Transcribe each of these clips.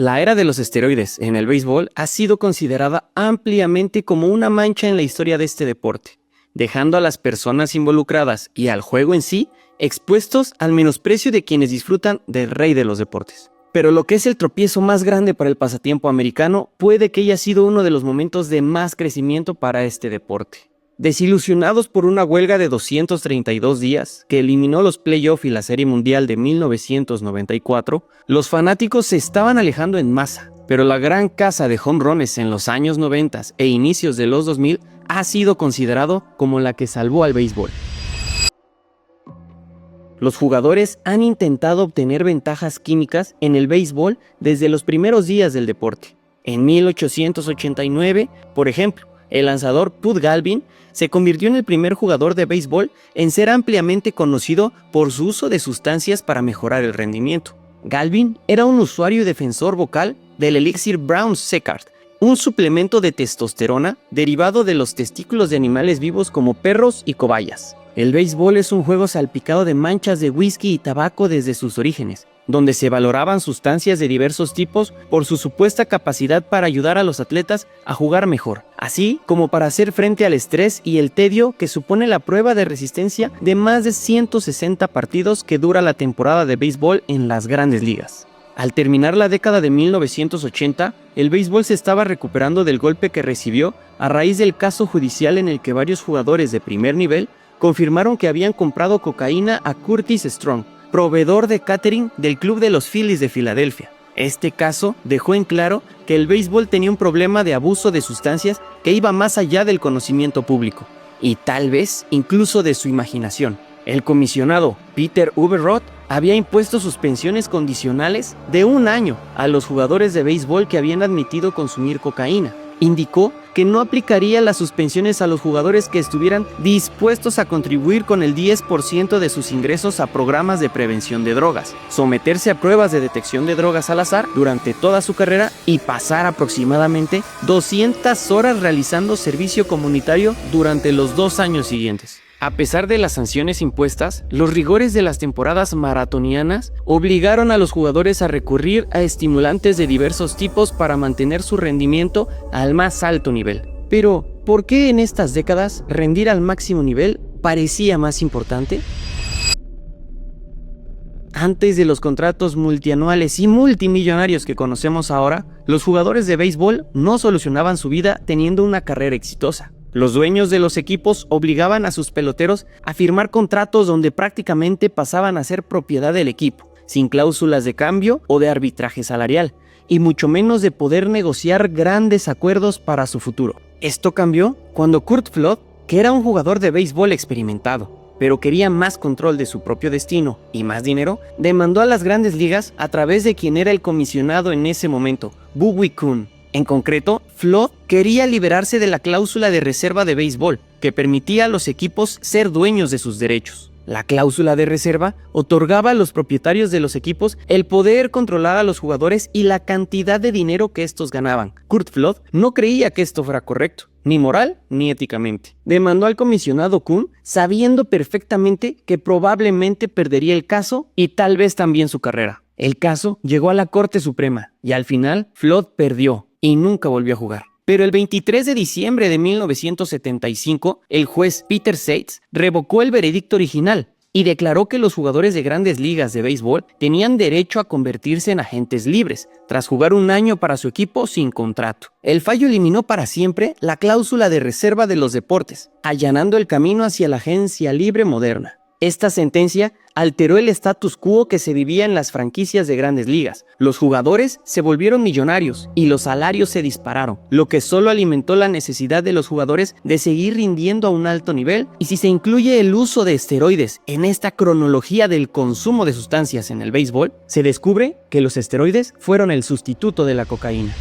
La era de los esteroides en el béisbol ha sido considerada ampliamente como una mancha en la historia de este deporte, dejando a las personas involucradas y al juego en sí expuestos al menosprecio de quienes disfrutan del rey de los deportes. Pero lo que es el tropiezo más grande para el pasatiempo americano puede que haya sido uno de los momentos de más crecimiento para este deporte. Desilusionados por una huelga de 232 días que eliminó los playoffs y la Serie Mundial de 1994, los fanáticos se estaban alejando en masa, pero la gran caza de home runs en los años 90 e inicios de los 2000 ha sido considerado como la que salvó al béisbol. Los jugadores han intentado obtener ventajas químicas en el béisbol desde los primeros días del deporte. En 1889, por ejemplo, el lanzador Pud Galvin se convirtió en el primer jugador de béisbol en ser ampliamente conocido por su uso de sustancias para mejorar el rendimiento. Galvin era un usuario y defensor vocal del elixir Brown Sequard, un suplemento de testosterona derivado de los testículos de animales vivos como perros y cobayas. El béisbol es un juego salpicado de manchas de whisky y tabaco desde sus orígenes, donde se valoraban sustancias de diversos tipos por su supuesta capacidad para ayudar a los atletas a jugar mejor, así como para hacer frente al estrés y el tedio que supone la prueba de resistencia de más de 160 partidos que dura la temporada de béisbol en las grandes ligas. Al terminar la década de 1980, el béisbol se estaba recuperando del golpe que recibió a raíz del caso judicial en el que varios jugadores de primer nivel confirmaron que habían comprado cocaína a Curtis Strong, proveedor de catering del club de los Phillies de Filadelfia. Este caso dejó en claro que el béisbol tenía un problema de abuso de sustancias que iba más allá del conocimiento público, y tal vez incluso de su imaginación. El comisionado Peter Uberroth había impuesto suspensiones condicionales de 1 año a los jugadores de béisbol que habían admitido consumir cocaína. Indicó que no aplicaría las suspensiones a los jugadores que estuvieran dispuestos a contribuir con el 10% de sus ingresos a programas de prevención de drogas, someterse a pruebas de detección de drogas al azar durante toda su carrera y pasar aproximadamente 200 horas realizando servicio comunitario durante los 2 años siguientes. A pesar de las sanciones impuestas, los rigores de las temporadas maratonianas obligaron a los jugadores a recurrir a estimulantes de diversos tipos para mantener su rendimiento al más alto nivel. Pero, ¿por qué en estas décadas rendir al máximo nivel parecía más importante? Antes de los contratos multianuales y multimillonarios que conocemos ahora, los jugadores de béisbol no solucionaban su vida teniendo una carrera exitosa. Los dueños de los equipos obligaban a sus peloteros a firmar contratos donde prácticamente pasaban a ser propiedad del equipo, sin cláusulas de cambio o de arbitraje salarial, y mucho menos de poder negociar grandes acuerdos para su futuro. Esto cambió cuando Curt Flood, que era un jugador de béisbol experimentado, pero quería más control de su propio destino y más dinero, demandó a las grandes ligas a través de quien era el comisionado en ese momento, Bowie Kuhn. En concreto, Flood quería liberarse de la cláusula de reserva de béisbol, que permitía a los equipos ser dueños de sus derechos. La cláusula de reserva otorgaba a los propietarios de los equipos el poder controlar a los jugadores y la cantidad de dinero que estos ganaban. Curt Flood no creía que esto fuera correcto, ni moral ni éticamente. Demandó al comisionado Kuhn sabiendo perfectamente que probablemente perdería el caso y tal vez también su carrera. El caso llegó a la Corte Suprema y al final Flood perdió y nunca volvió a jugar. Pero el 23 de diciembre de 1975, el juez Peter Seitz revocó el veredicto original y declaró que los jugadores de grandes ligas de béisbol tenían derecho a convertirse en agentes libres, tras jugar 1 año para su equipo sin contrato. El fallo eliminó para siempre la cláusula de reserva de los deportes, allanando el camino hacia la agencia libre moderna. Esta sentencia alteró el status quo que se vivía en las franquicias de grandes ligas. Los jugadores se volvieron millonarios y los salarios se dispararon, lo que solo alimentó la necesidad de los jugadores de seguir rindiendo a un alto nivel. Y si se incluye el uso de esteroides en esta cronología del consumo de sustancias en el béisbol, se descubre que los esteroides fueron el sustituto de la cocaína.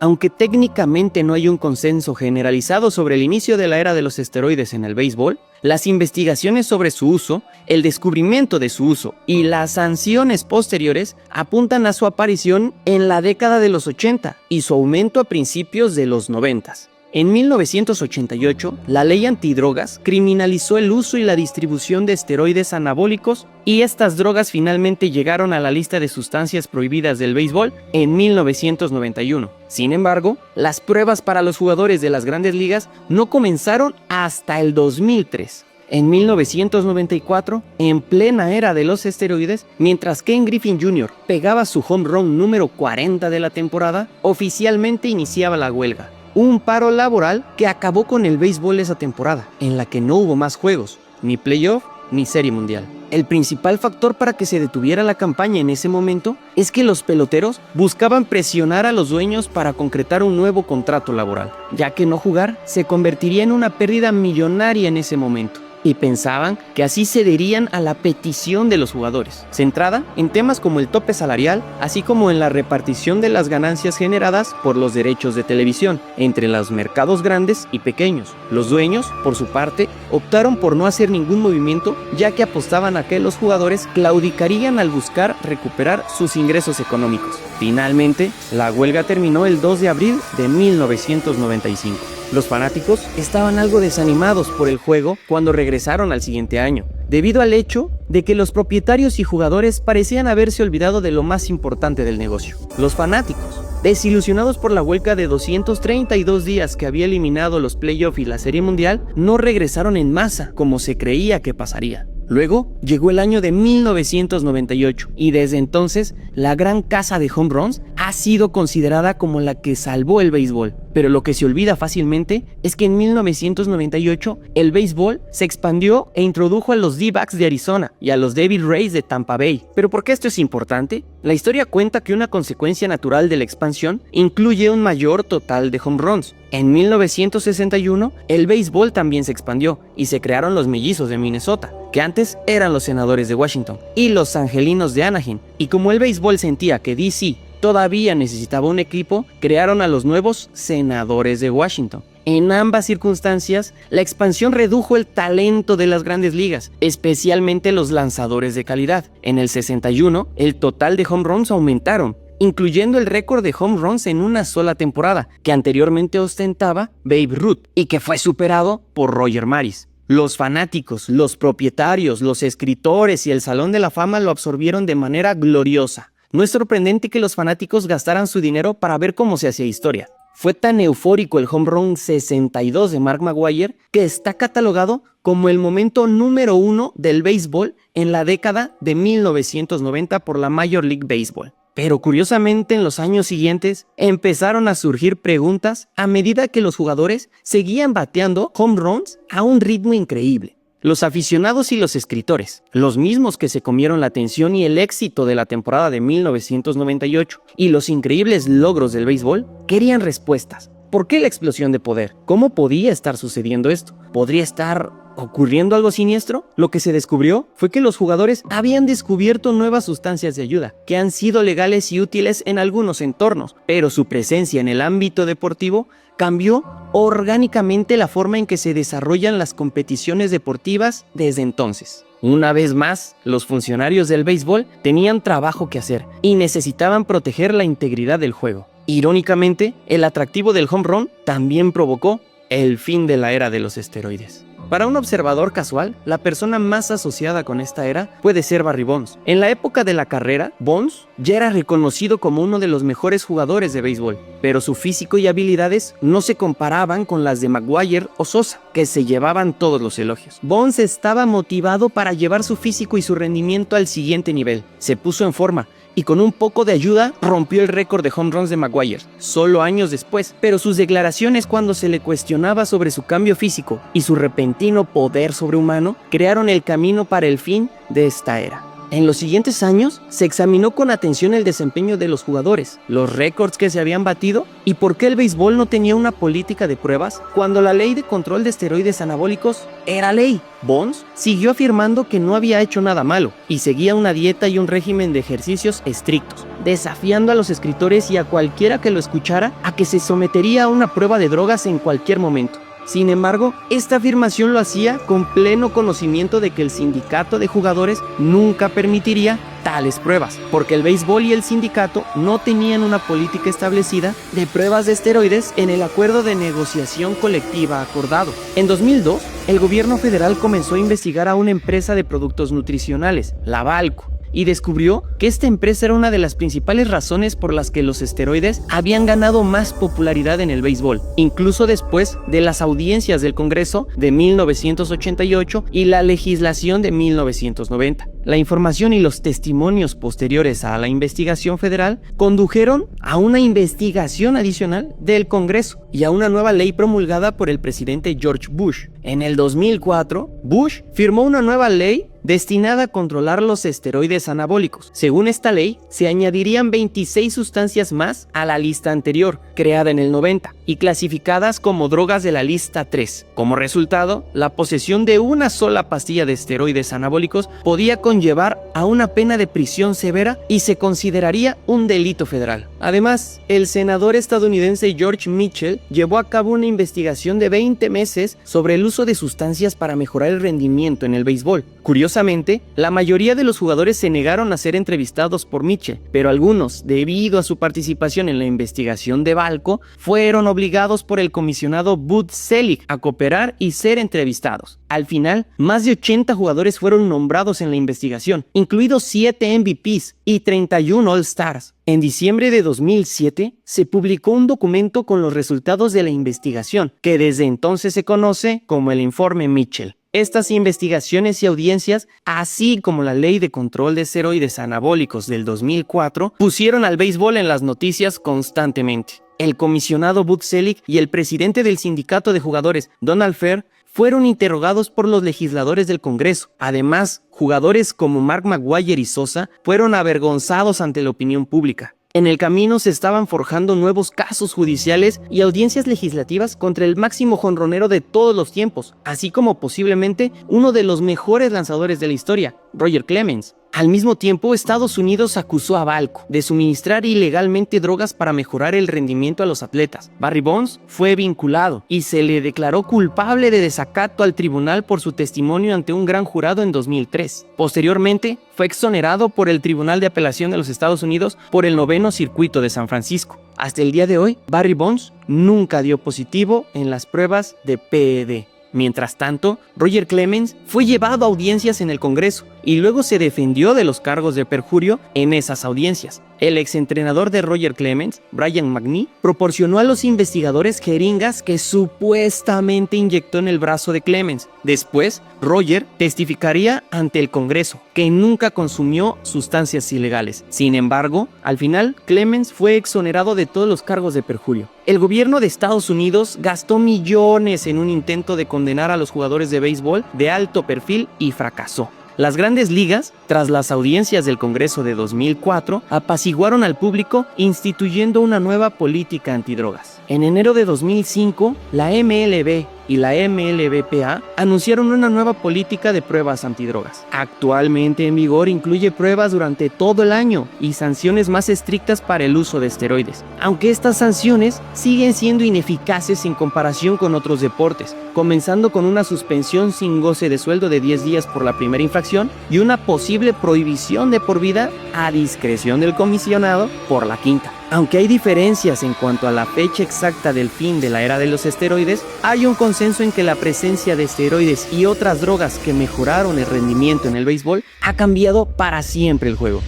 Aunque técnicamente no hay un consenso generalizado sobre el inicio de la era de los esteroides en el béisbol, las investigaciones sobre su uso, el descubrimiento de su uso y las sanciones posteriores apuntan a su aparición en la década de los 80 y su aumento a principios de los 90. En 1988, la ley antidrogas criminalizó el uso y la distribución de esteroides anabólicos y estas drogas finalmente llegaron a la lista de sustancias prohibidas del béisbol en 1991. Sin embargo, las pruebas para los jugadores de las grandes ligas no comenzaron hasta el 2003. En 1994, en plena era de los esteroides, mientras Ken Griffey Jr. pegaba su home run número 40 de la temporada, oficialmente iniciaba la huelga. Un paro laboral que acabó con el béisbol esa temporada, en la que no hubo más juegos, ni playoff, ni serie mundial. El principal factor para que se detuviera la campaña en ese momento es que los peloteros buscaban presionar a los dueños para concretar un nuevo contrato laboral, ya que no jugar se convertiría en una pérdida millonaria en ese momento. Y pensaban que así cederían a la petición de los jugadores, centrada en temas como el tope salarial, así como en la repartición de las ganancias generadas por los derechos de televisión entre los mercados grandes y pequeños. Los dueños, por su parte, optaron por no hacer ningún movimiento, ya que apostaban a que los jugadores claudicarían al buscar recuperar sus ingresos económicos. Finalmente, la huelga terminó el 2 de abril de 1995. Los fanáticos estaban algo desanimados por el juego cuando regresaron al siguiente año, debido al hecho de que los propietarios y jugadores parecían haberse olvidado de lo más importante del negocio. Los fanáticos, desilusionados por la huelga de 232 días que había eliminado los playoffs y la Serie Mundial, no regresaron en masa como se creía que pasaría. Luego llegó el año de 1998 y desde entonces la gran casa de home runs ha sido considerada como la que salvó el béisbol. Pero lo que se olvida fácilmente es que en 1998 el béisbol se expandió e introdujo a los D-backs de Arizona y a los Devil Rays de Tampa Bay. ¿Pero por qué esto es importante? La historia cuenta que una consecuencia natural de la expansión incluye un mayor total de home runs. En 1961 el béisbol también se expandió y se crearon los Mellizos de Minnesota, que antes eran los Senadores de Washington, y los Angelinos de Anaheim. Y como el béisbol sentía que DC todavía necesitaba un equipo, crearon a los nuevos Senadores de Washington. En ambas circunstancias, la expansión redujo el talento de las grandes ligas, especialmente los lanzadores de calidad. En el 61, el total de home runs aumentaron, incluyendo el récord de home runs en una sola temporada, que anteriormente ostentaba Babe Ruth y que fue superado por Roger Maris. Los fanáticos, los propietarios, los escritores y el Salón de la Fama lo absorbieron de manera gloriosa. No es sorprendente que los fanáticos gastaran su dinero para ver cómo se hacía historia. Fue tan eufórico el home run 62 de Mark McGwire que está catalogado como el momento número 1 del béisbol en la década de 1990 por la Major League Baseball. Pero curiosamente en los años siguientes empezaron a surgir preguntas a medida que los jugadores seguían bateando home runs a un ritmo increíble. Los aficionados y los escritores, los mismos que se comieron la atención y el éxito de la temporada de 1998 y los increíbles logros del béisbol, querían respuestas. ¿Por qué la explosión de poder? ¿Cómo podía estar sucediendo esto? ¿Podría estar ocurriendo algo siniestro? Lo que se descubrió fue que los jugadores habían descubierto nuevas sustancias de ayuda, que han sido legales y útiles en algunos entornos, pero su presencia en el ámbito deportivo cambió orgánicamente la forma en que se desarrollan las competiciones deportivas desde entonces. Una vez más, los funcionarios del béisbol tenían trabajo que hacer y necesitaban proteger la integridad del juego. Irónicamente, el atractivo del home run también provocó el fin de la era de los esteroides. Para un observador casual, la persona más asociada con esta era puede ser Barry Bonds. En la época de la carrera, Bonds ya era reconocido como uno de los mejores jugadores de béisbol, pero su físico y habilidades no se comparaban con las de McGwire o Sosa, que se llevaban todos los elogios. Bonds estaba motivado para llevar su físico y su rendimiento al siguiente nivel. Se puso en forma y con un poco de ayuda rompió el récord de home runs de McGwire, solo años después, pero sus declaraciones cuando se le cuestionaba sobre su cambio físico y su repentino poder sobrehumano crearon el camino para el fin de esta era. En los siguientes años, se examinó con atención el desempeño de los jugadores, los récords que se habían batido y por qué el béisbol no tenía una política de pruebas cuando la ley de control de esteroides anabólicos era ley. Bonds siguió afirmando que no había hecho nada malo y seguía una dieta y un régimen de ejercicios estrictos, desafiando a los escritores y a cualquiera que lo escuchara a que se sometería a una prueba de drogas en cualquier momento. Sin embargo, esta afirmación lo hacía con pleno conocimiento de que el sindicato de jugadores nunca permitiría tales pruebas, porque el béisbol y el sindicato no tenían una política establecida de pruebas de esteroides en el acuerdo de negociación colectiva acordado. En 2002, el gobierno federal comenzó a investigar a una empresa de productos nutricionales, la Balco, y descubrió que esta empresa era una de las principales razones por las que los esteroides habían ganado más popularidad en el béisbol, incluso después de las audiencias del Congreso de 1988 y la legislación de 1990. La información y los testimonios posteriores a la investigación federal condujeron a una investigación adicional del Congreso y a una nueva ley promulgada por el presidente George Bush. En el 2004, Bush firmó una nueva ley destinada a controlar los esteroides anabólicos. Según esta ley, se añadirían 26 sustancias más a la lista anterior, creada en el 90, y clasificadas como drogas de la lista 3. Como resultado, la posesión de una sola pastilla de esteroides anabólicos podía conllevar a una pena de prisión severa y se consideraría un delito federal. Además, el senador estadounidense George Mitchell llevó a cabo una investigación de 20 meses sobre el uso de sustancias para mejorar el rendimiento en el béisbol. Curiosamente, la mayoría de los jugadores se negaron a ser entrevistados por Mitchell, pero algunos, debido a su participación en la investigación de Balco, fueron obligados por el comisionado Bud Selig a cooperar y ser entrevistados. Al final, más de 80 jugadores fueron nombrados en la investigación, incluidos 7 MVPs y 31 All-Stars. En diciembre de 2007, se publicó un documento con los resultados de la investigación, que desde entonces se conoce como el Informe Mitchell. Estas investigaciones y audiencias, así como la Ley de Control de Esteroides Anabólicos del 2004, pusieron al béisbol en las noticias constantemente. El comisionado Bud Selig y el presidente del sindicato de jugadores, Donald Fair, fueron interrogados por los legisladores del Congreso. Además, jugadores como Mark McGwire y Sosa fueron avergonzados ante la opinión pública. En el camino se estaban forjando nuevos casos judiciales y audiencias legislativas contra el máximo jonronero de todos los tiempos, así como posiblemente uno de los mejores lanzadores de la historia, Roger Clemens. Al mismo tiempo, Estados Unidos acusó a Balco de suministrar ilegalmente drogas para mejorar el rendimiento a los atletas. Barry Bonds fue vinculado y se le declaró culpable de desacato al tribunal por su testimonio ante un gran jurado en 2003. Posteriormente, fue exonerado por el Tribunal de Apelación de los Estados Unidos por el 9º Circuito de San Francisco. Hasta el día de hoy, Barry Bonds nunca dio positivo en las pruebas de PED. Mientras tanto, Roger Clemens fue llevado a audiencias en el Congreso y luego se defendió de los cargos de perjurio en esas audiencias. El exentrenador de Roger Clemens, Brian McNee, proporcionó a los investigadores jeringas que supuestamente inyectó en el brazo de Clemens. Después, Roger testificaría ante el Congreso que nunca consumió sustancias ilegales. Sin embargo, al final, Clemens fue exonerado de todos los cargos de perjurio. El gobierno de Estados Unidos gastó millones en un intento de condenar a los jugadores de béisbol de alto perfil y fracasó. Las grandes ligas, tras las audiencias del Congreso de 2004, apaciguaron al público instituyendo una nueva política antidrogas. En enero de 2005, la MLB y la MLBPA anunciaron una nueva política de pruebas antidrogas. Actualmente en vigor incluye pruebas durante todo el año y sanciones más estrictas para el uso de esteroides, aunque estas sanciones siguen siendo ineficaces en comparación con otros deportes, comenzando con una suspensión sin goce de sueldo de 10 días por la primera infracción y una posible prohibición de por vida a discreción del comisionado por la quinta. Aunque hay diferencias en cuanto a la fecha exacta del fin de la era de los esteroides, hay un consenso en que la presencia de esteroides y otras drogas que mejoraron el rendimiento en el béisbol ha cambiado para siempre el juego.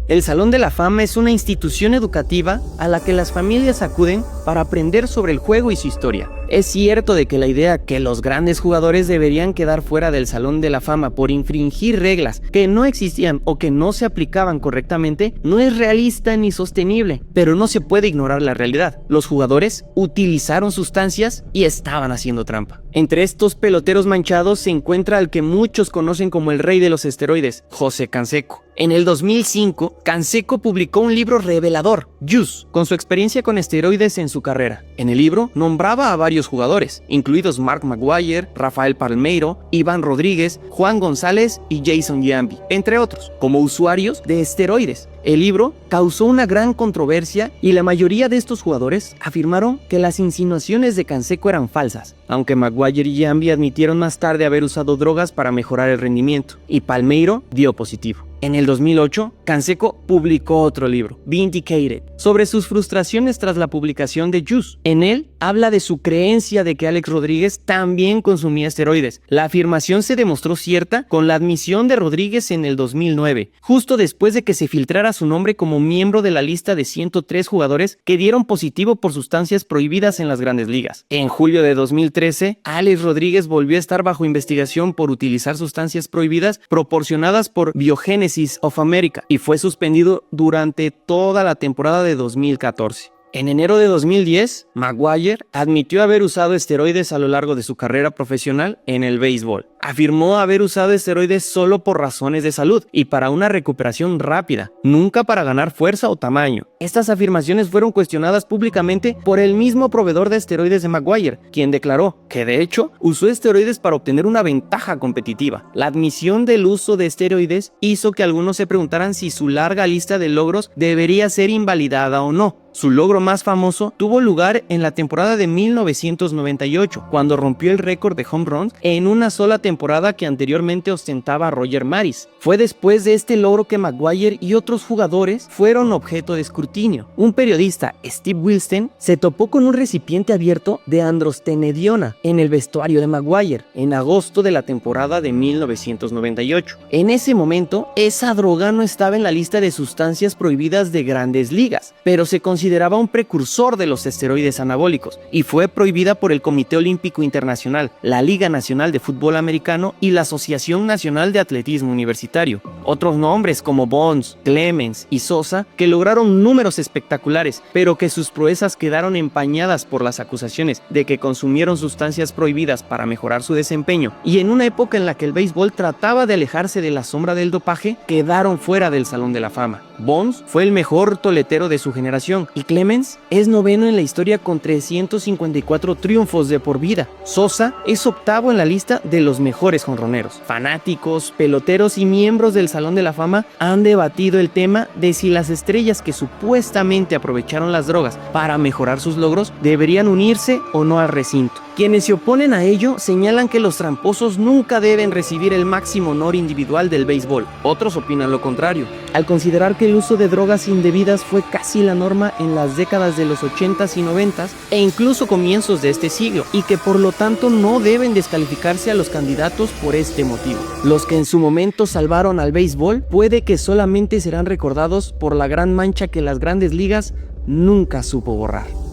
El Salón de la Fama es una institución educativa a la que las familias acuden para aprender sobre el juego y su historia. Es cierto de que la idea que los grandes jugadores deberían quedar fuera del Salón de la Fama por infringir reglas que no existían o que no se aplicaban correctamente no es realista ni sostenible, pero no se puede ignorar la realidad. Los jugadores utilizaron sustancias y estaban haciendo trampa. Entre estos peloteros manchados se encuentra al que muchos conocen como el rey de los esteroides, José Canseco. En el 2005, Canseco publicó un libro revelador, Juice, con su experiencia con esteroides en su su carrera. En el libro nombraba a varios jugadores, incluidos Mark McGwire, Rafael Palmeiro, Iván Rodríguez, Juan González y Jason Giambi, entre otros, como usuarios de esteroides. El libro causó una gran controversia y la mayoría de estos jugadores afirmaron que las insinuaciones de Canseco eran falsas, aunque Maguire y Giambi admitieron más tarde haber usado drogas para mejorar el rendimiento, y Palmeiro dio positivo. En el 2008, Canseco publicó otro libro, Vindicated, sobre sus frustraciones tras la publicación de Juice. En él, habla de su creencia de que Alex Rodríguez también consumía esteroides. La afirmación se demostró cierta con la admisión de Rodríguez en el 2009, justo después de que se filtrara su nombre como miembro de la lista de 103 jugadores que dieron positivo por sustancias prohibidas en las grandes ligas. En julio de 2013, Alex Rodríguez volvió a estar bajo investigación por utilizar sustancias prohibidas proporcionadas por Biogenesis of America y fue suspendido durante toda la temporada de 2014. En enero de 2010, Maguire admitió haber usado esteroides a lo largo de su carrera profesional en el béisbol. Afirmó haber usado esteroides solo por razones de salud y para una recuperación rápida, nunca para ganar fuerza o tamaño. Estas afirmaciones fueron cuestionadas públicamente por el mismo proveedor de esteroides de Maguire, quien declaró que de hecho usó esteroides para obtener una ventaja competitiva. La admisión del uso de esteroides hizo que algunos se preguntaran si su larga lista de logros debería ser invalidada o no. Su logro más famoso tuvo lugar en la temporada de 1998, cuando rompió el récord de home runs en una sola temporada que anteriormente ostentaba Roger Maris. Fue después de este logro que Maguire y otros jugadores fueron objeto de escrutinio. Un periodista, Steve Wilson, se topó con un recipiente abierto de androstenediona en el vestuario de Maguire en agosto de la temporada de 1998. En ese momento, esa droga no estaba en la lista de sustancias prohibidas de grandes ligas, pero se consideraba un precursor de los esteroides anabólicos y fue prohibida por el Comité Olímpico Internacional, la Liga Nacional de Fútbol Americano y la Asociación Nacional de Atletismo Universitario. Otros nombres como Bonds, Clemens y Sosa, que lograron números espectaculares, pero que sus proezas quedaron empañadas por las acusaciones de que consumieron sustancias prohibidas para mejorar su desempeño, y en una época en la que el béisbol trataba de alejarse de la sombra del dopaje, quedaron fuera del Salón de la Fama. Bonds fue el mejor toletero de su generación y Clemens es noveno en la historia con 354 triunfos de por vida. Sosa es octavo en la lista de los mejores jonroneros. Fanáticos, peloteros y miembros del Salón de la Fama han debatido el tema de si las estrellas que supuestamente aprovecharon las drogas para mejorar sus logros deberían unirse o no al recinto. Quienes se oponen a ello señalan que los tramposos nunca deben recibir el máximo honor individual del béisbol. Otros opinan lo contrario, al considerar que el uso de drogas indebidas fue casi la norma en las décadas de los 80s y 90s e incluso comienzos de este siglo, y que por lo tanto no deben descalificarse a los candidatos por este motivo. Los que en su momento salvaron al béisbol puede que solamente serán recordados por la gran mancha que las grandes ligas nunca supo borrar.